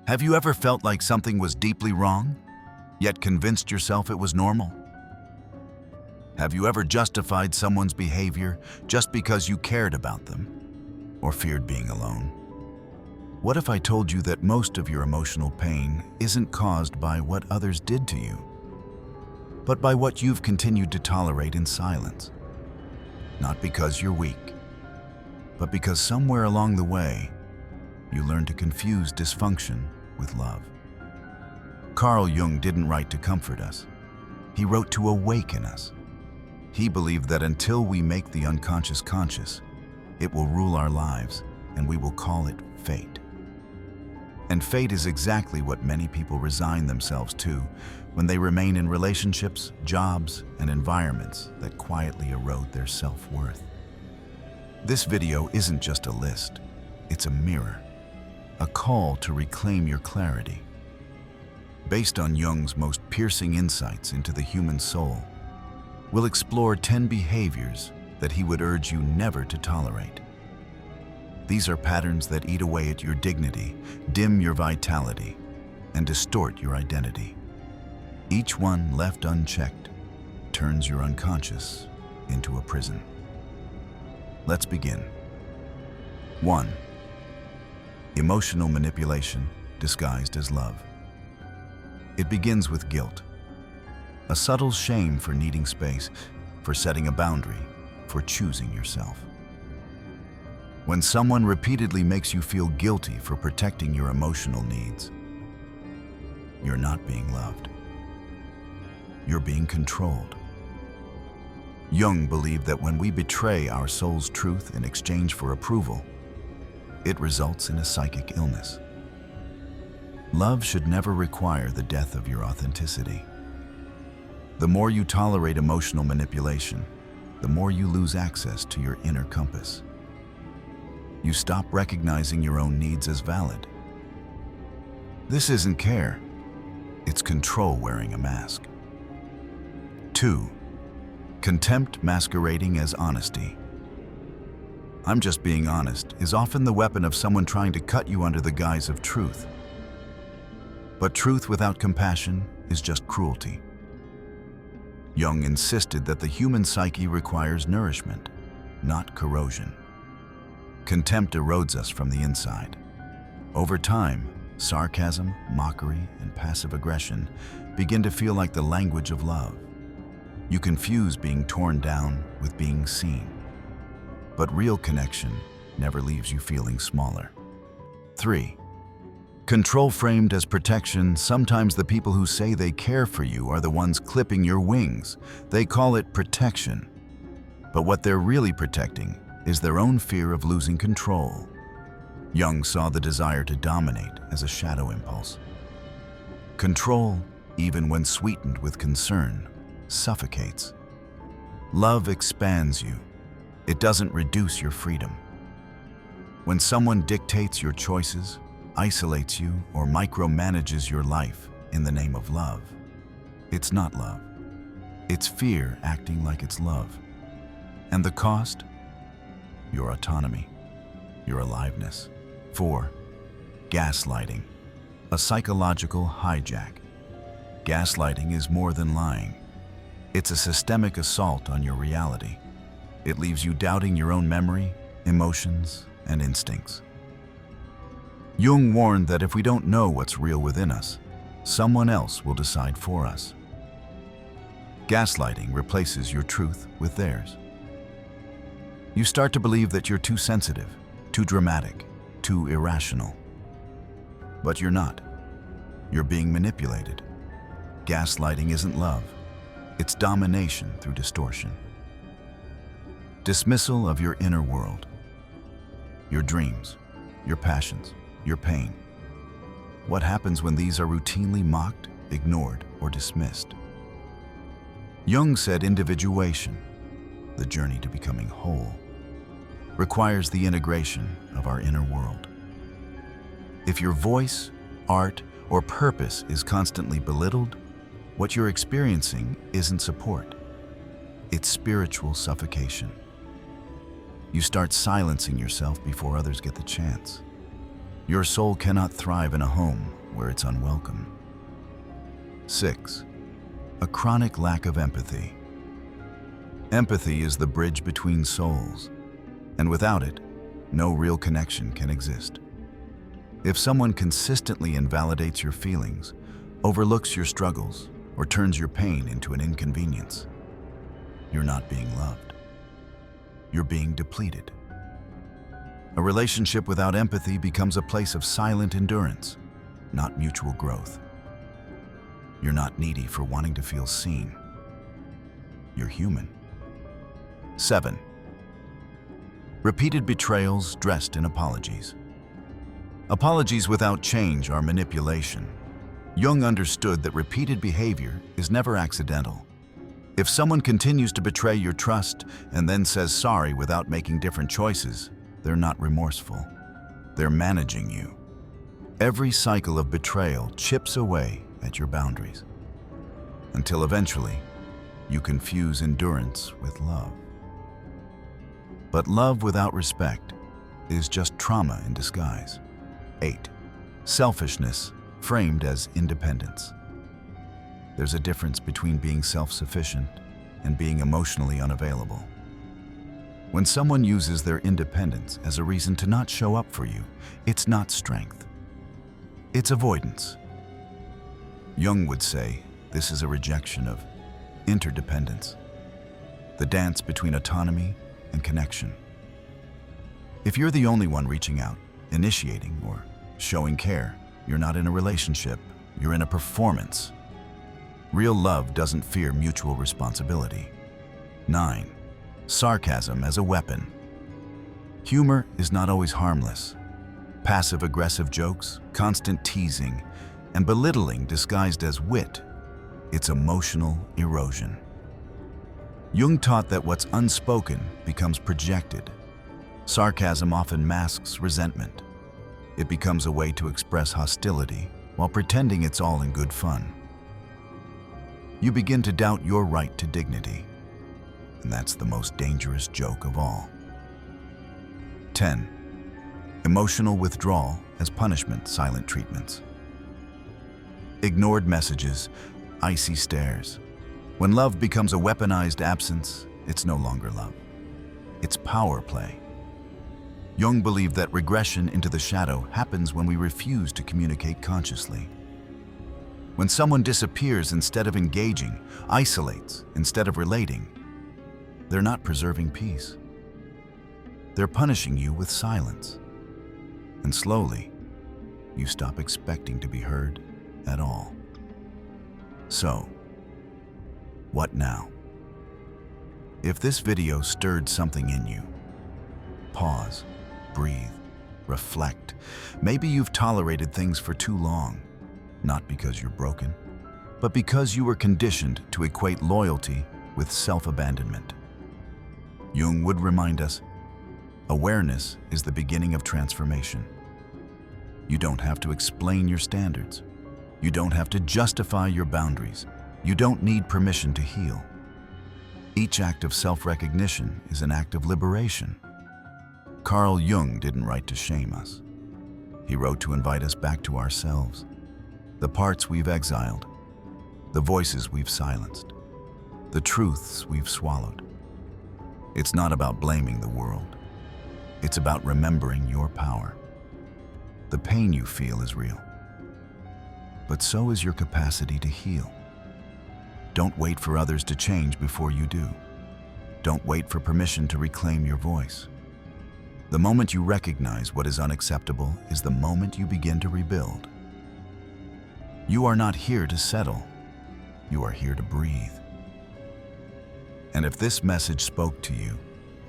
Have you ever felt like something was deeply wrong, yet convinced yourself it was normal? Have you ever justified someone's behavior just because you cared about them or feared being alone? What if I told you that most of your emotional pain isn't caused by what others did to you, but by what you've continued to tolerate in silence? Not because you're weak, but because somewhere along the way, you learned to confuse dysfunction with love. Carl Jung didn't write to comfort us. He wrote to awaken us. He believed that until we make the unconscious conscious, it will rule our lives, and we will call it fate. And fate is exactly what many people resign themselves to when they remain in relationships, jobs, and environments that quietly erode their self-worth. This video isn't just a list, it's a mirror, a call to reclaim your clarity. Based on Jung's most piercing insights into the human soul, we'll explore 10 behaviors that he would urge you never to tolerate. These are patterns that eat away at your dignity, dim your vitality, and distort your identity. Each one left unchecked turns your unconscious into a prison. Let's begin. 1. Emotional manipulation disguised as love. It begins with guilt, a subtle shame for needing space, for setting a boundary, for choosing yourself. When someone repeatedly makes you feel guilty for protecting your emotional needs, you're not being loved. You're being controlled. Jung believed that when we betray our soul's truth in exchange for approval, it results in a psychic illness. Love should never require the death of your authenticity. The more you tolerate emotional manipulation, the more you lose access to your inner compass. You stop recognizing your own needs as valid. This isn't care, it's control wearing a mask. 2. Contempt masquerading as honesty. "I'm just being honest" is often the weapon of someone trying to cut you under the guise of truth. But truth without compassion is just cruelty. Jung insisted that the human psyche requires nourishment, not corrosion. Contempt erodes us from the inside. Over time, sarcasm, mockery, and passive aggression begin to feel like the language of love. You confuse being torn down with being seen. But real connection never leaves you feeling smaller. 3. Control framed as protection. Sometimes the people who say they care for you are the ones clipping your wings. They call it protection. But what they're really protecting is their own fear of losing control. Jung saw the desire to dominate as a shadow impulse. Control, even when sweetened with concern, suffocates. Love expands you. It doesn't reduce your freedom. When someone dictates your choices, isolates you, or micromanages your life in the name of love, it's not love. It's fear acting like it's love. And the cost? Your autonomy, your aliveness. 4. Gaslighting, a psychological hijack. Gaslighting is more than lying. It's a systemic assault on your reality. It leaves you doubting your own memory, emotions, and instincts. Jung warned that if we don't know what's real within us, someone else will decide for us. Gaslighting replaces your truth with theirs. You start to believe that you're too sensitive, too dramatic, too irrational. But you're not. You're being manipulated. Gaslighting isn't love. It's domination through distortion. Dismissal of your inner world. Your dreams, your passions, your pain. What happens when these are routinely mocked, ignored, or dismissed? Jung said individuation, the journey to becoming whole, requires the integration of our inner world. If your voice, art, or purpose is constantly belittled, what you're experiencing isn't support. It's spiritual suffocation. You start silencing yourself before others get the chance. Your soul cannot thrive in a home where it's unwelcome. 6. A chronic lack of empathy. Empathy is the bridge between souls, and without it, no real connection can exist. If someone consistently invalidates your feelings, overlooks your struggles, or turns your pain into an inconvenience, you're not being loved. You're being depleted. A relationship without empathy becomes a place of silent endurance, not mutual growth. You're not needy for wanting to feel seen. You're human. 7. Repeated betrayals dressed in apologies. Apologies without change are manipulation. Jung understood that repeated behavior is never accidental. If someone continues to betray your trust and then says sorry without making different choices, they're not remorseful. They're managing you. Every cycle of betrayal chips away at your boundaries, until eventually you confuse endurance with love. But love without respect is just trauma in disguise. 8. Selfishness framed as independence. There's a difference between being self-sufficient and being emotionally unavailable. When someone uses their independence as a reason to not show up for you, it's not strength. It's avoidance. Jung would say this is a rejection of interdependence, the dance between autonomy and connection. If you're the only one reaching out, initiating, or showing care, you're not in a relationship, you're in a performance. Real love doesn't fear mutual responsibility. 9. Sarcasm as a weapon. Humor is not always harmless. Passive-aggressive jokes, constant teasing, and belittling disguised as wit, it's emotional erosion. Jung taught that what's unspoken becomes projected. Sarcasm often masks resentment. It becomes a way to express hostility while pretending it's all in good fun. You begin to doubt your right to dignity, and that's the most dangerous joke of all. 10. Emotional withdrawal as punishment, silent treatments. Ignored messages, icy stares. When love becomes a weaponized absence, it's no longer love. It's power play. Jung believed that regression into the shadow happens when we refuse to communicate consciously. When someone disappears instead of engaging, isolates instead of relating, they're not preserving peace. They're punishing you with silence. And slowly, you stop expecting to be heard at all. So, what now? If this video stirred something in you, pause, breathe, reflect. Maybe you've tolerated things for too long, not because you're broken, but because you were conditioned to equate loyalty with self-abandonment. Jung would remind us, awareness is the beginning of transformation. You don't have to explain your standards. You don't have to justify your boundaries. You don't need permission to heal. Each act of self-recognition is an act of liberation. Carl Jung didn't write to shame us. He wrote to invite us back to ourselves, the parts we've exiled, the voices we've silenced, the truths we've swallowed. It's not about blaming the world. It's about remembering your power. The pain you feel is real, but so is your capacity to heal. Don't wait for others to change before you do. Don't wait for permission to reclaim your voice. The moment you recognize what is unacceptable is the moment you begin to rebuild. You are not here to settle. You are here to breathe. And if this message spoke to you,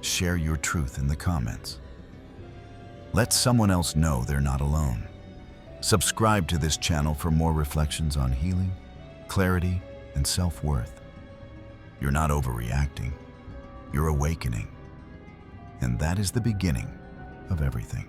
share your truth in the comments. Let someone else know they're not alone. Subscribe to this channel for more reflections on healing, clarity, and self-worth. You're not overreacting. You're awakening. And that is the beginning of everything.